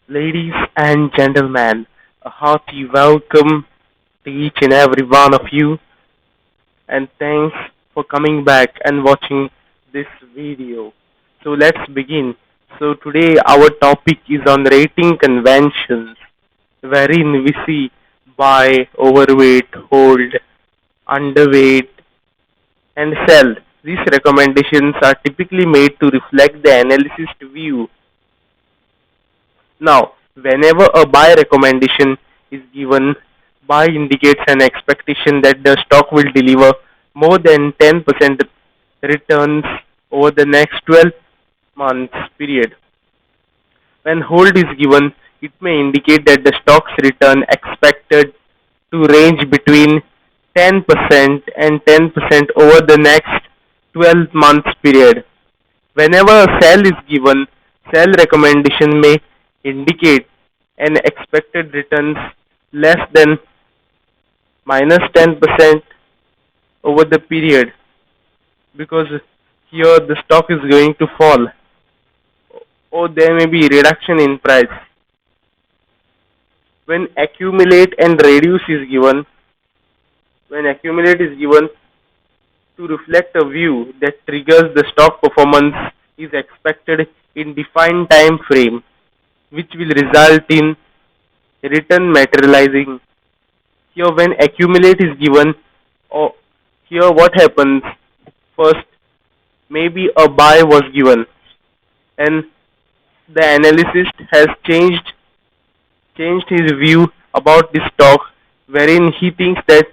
Ladies and gentlemen, a hearty welcome to each and every one of you, and thanks for coming back and watching this video. So let's begin. So today our topic is on rating conventions, wherein we see buy, overweight, hold, underweight, and sell. These recommendations are typically made to reflect the analyst view. Now, whenever a buy recommendation is given, buy indicates an expectation that the stock will deliver more than 10% returns over the next 12 months period. When hold is given, it may indicate that the stock's return expected to range between 10% and 10% over the next 12 months period. Whenever a sell is given, sell recommendation may indicate an expected returns less than minus 10% over the period, because here the stock is going to fall or there may be reduction in price. When accumulate and reduce is given, when accumulate is given to reflect a view that triggers the stock performance is expected in defined time frame, which will result in return materializing. Here when accumulate is given, or here what happens, first maybe a buy was given and the analyst has changed his view about the stock, wherein he thinks that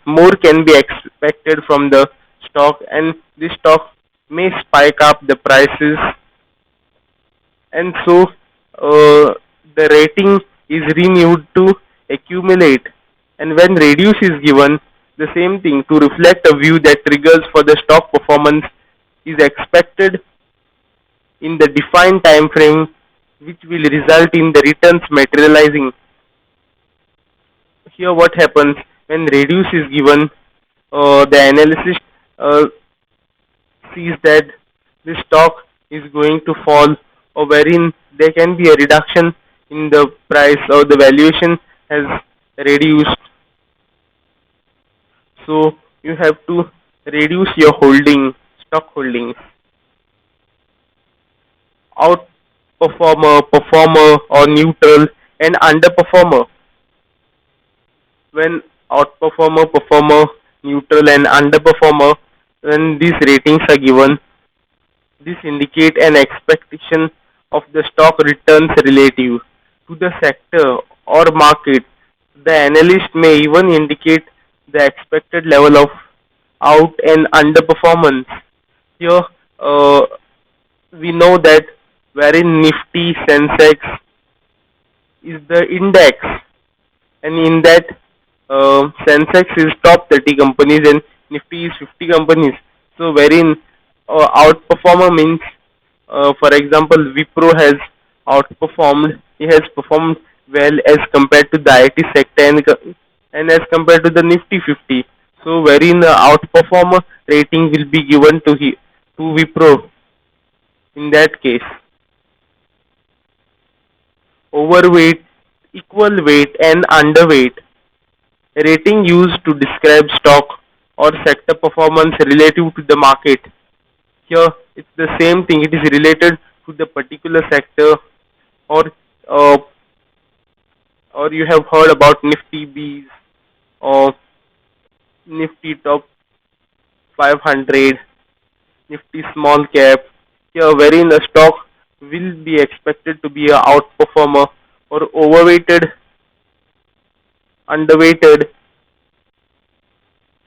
more can be expected from the stock and this stock may spike up the prices, and so the rating is renewed to accumulate. And when reduce is given, the same thing to reflect a view that triggers for the stock performance is expected in the defined time frame, which will result in the returns materializing. Here what happens when reduce is given, the analyst uh, sees that the stock is going to fall, or wherein there can be a reduction in the price or the valuation has reduced. So you have to reduce your stock holdings. Outperformer, performer, or neutral, and underperformer. When outperformer, performer, neutral, and underperformer, when these ratings are given, this indicate an expectation of the stock returns relative to the sector or market. The analyst may even indicate the expected level of out and underperformance. Here, we know that wherein Nifty Sensex is the index, and in that Sensex is top 30 companies and Nifty is 50 companies. So wherein outperformer means, for example, Wipro has outperformed. He has performed well as compared to the IT sector and as compared to the Nifty 50. So wherein outperformer rating will be given to Wipro in that case. Overweight, equal weight, and underweight. Rating used to describe stock or sector performance relative to the market. Here, it's the same thing. It is related to the particular sector, or uh, or you have heard about Nifty Bees or Nifty Top 500, Nifty Small Cap. Here, wherein a stock will be expected to be a outperformer or overweighted, underweighted.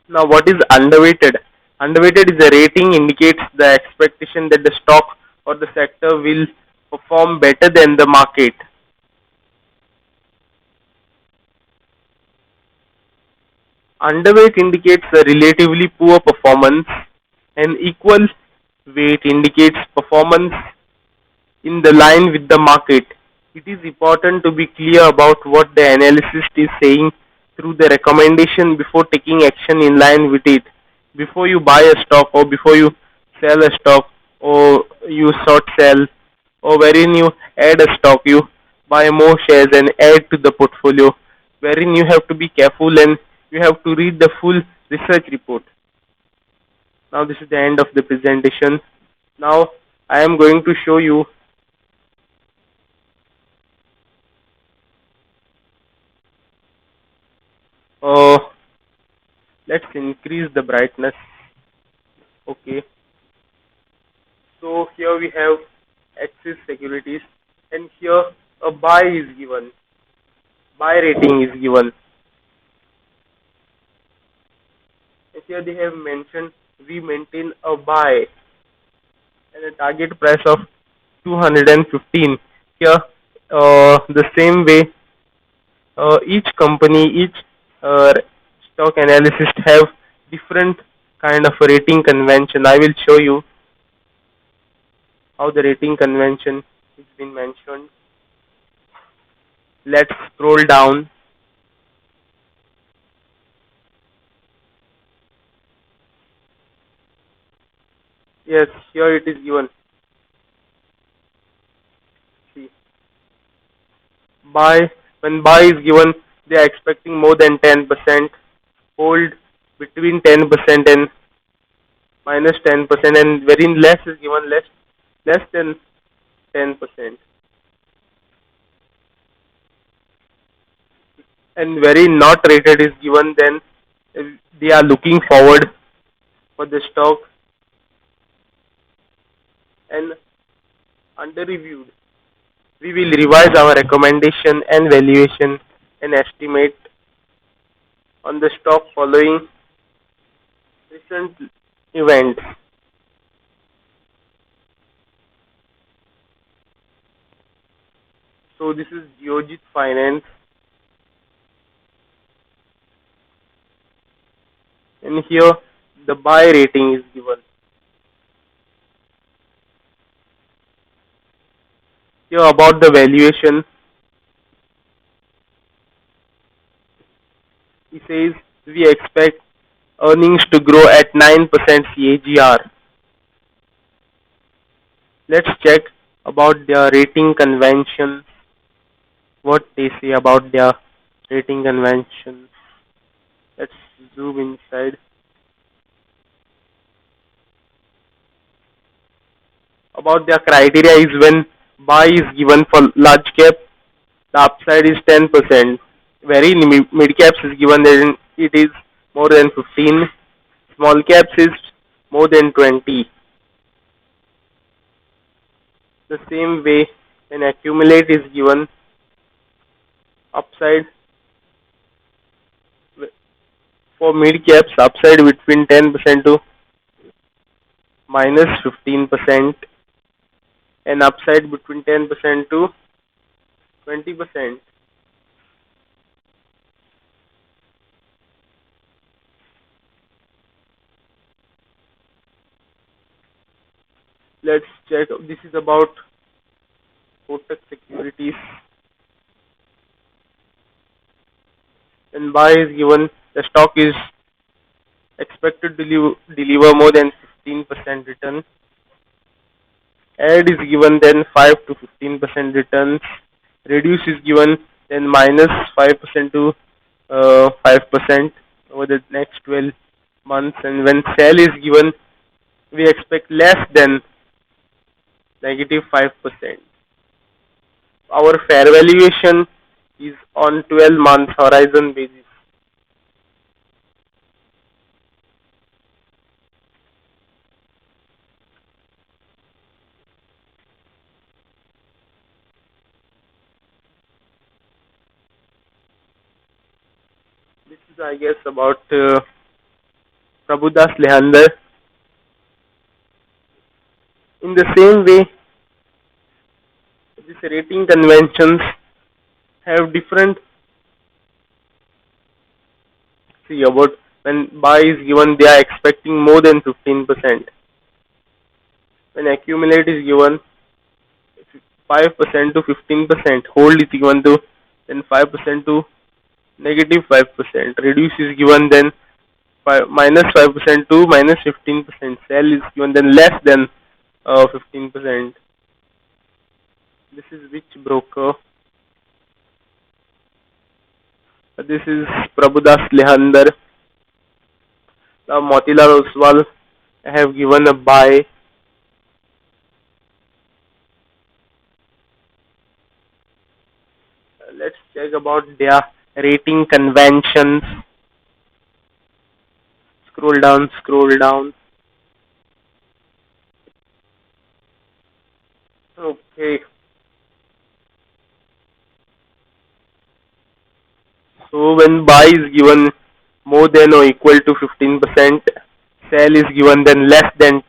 Now, what is underweighted? Underweighted is a rating indicates the expectation that the stock or the sector will perform better than the market. Underweight indicates a relatively poor performance, and equal weight indicates performance in the line with the market. It is important to be clear about what the analyst is saying through the recommendation before taking action in line with it. Before you buy a stock or before you sell a stock or you short sell, or wherein you add a stock, you buy more shares and add to the portfolio, wherein you have to be careful and you have to read the full research report. Now this is the end of the presentation. Now I am going to show you uh, let's increase the brightness. Okay, so here we have Axis Securities, and here a buy is given, buy rating is given. And here they have mentioned we maintain a buy and a target price of 215. Here, the same way, each company, each uh, stock analyst have different kind of rating convention. I will show you how the rating convention is been mentioned. Let's scroll down. Yes, here it is given. See, buy, when buy is given, they are expecting more than 10%. Hold between 10% and minus 10%, and wherein less is given, less than 10%, and very not rated is given, then they are looking forward for the stock. And under reviewed, we will revise our recommendation and valuation and estimate on the stock following recent events. So this is Geojit Finance, and here the buy rating is given. Here about the valuation, he says we expect earnings to grow at 9% CAGR. Let's check about their rating convention, what they say about their rating convention. Let's zoom inside. About their criteria is when buy is given for large cap, the upside is 10%. Very mid caps is given, then it is more than 15. Small caps is more than 20. The same way, when accumulate is given, upside for mid caps, upside between 10% to minus 15%, and upside between 10% to 20%. Let's check. This is about Kotak Securities. When buy is given, the stock is expected to deliver more than 15% return. Add is given, then 5 to 15% returns. Reduce is given, then minus 5% to 5% over the next 12 months. And when sell is given, we expect less than negative 5%. Our fair valuation is on 12 months horizon basis. This is, I guess, about Prabhudas Lehander. In the same way, these rating conventions have different. See, about when buy is given, they are expecting more than 15%. When accumulate is given, 5% to 15%. Hold is given to then 5% to negative 5%. Reduce is given, then minus 5% to minus 15%. Sell is given, then less than 15%. This is which broker? This is Prabhudas Lehander. Now Motilal Oswal have given a buy. Let's check about their rating conventions. Scroll down, scroll down. Okay. So when buy is given more than or equal to 15%, sell is given then less than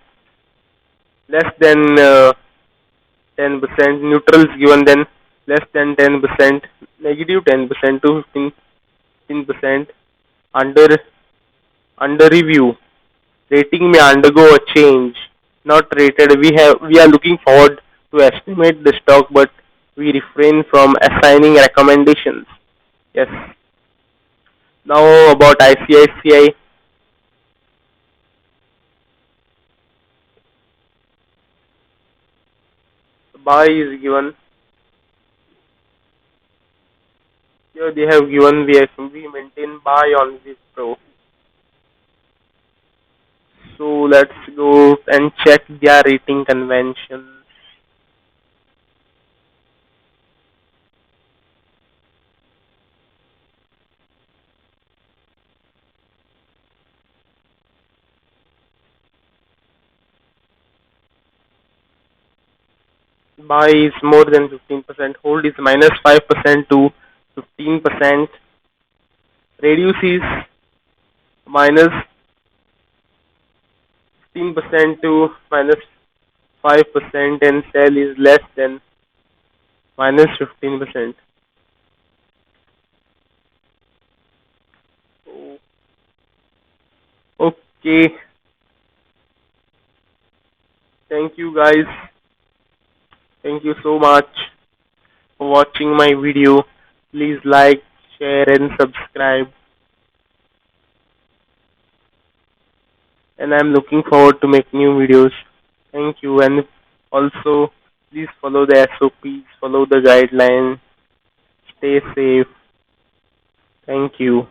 10%, neutral is given then less than 10%, negative 10% to 15%, under under review. Rating may undergo a change. Not rated. We are looking forward to estimate the stock, but we refrain from assigning recommendations. Yes. Now about ICICI. Buy is given. Here they have given we maintain buy on this pro. So let's go and check their rating conventions. Buy is more than 15%. Hold is minus 5% to 15%. Reduce is minus 15% to minus 5%, and sell is less than minus 15%. Okay, thank you guys. Thank you so much for watching my video. Please like, share and subscribe. And I'm looking forward to make new videos. Thank you, and also please follow the SOPs, follow the guidelines, stay safe. Thank you.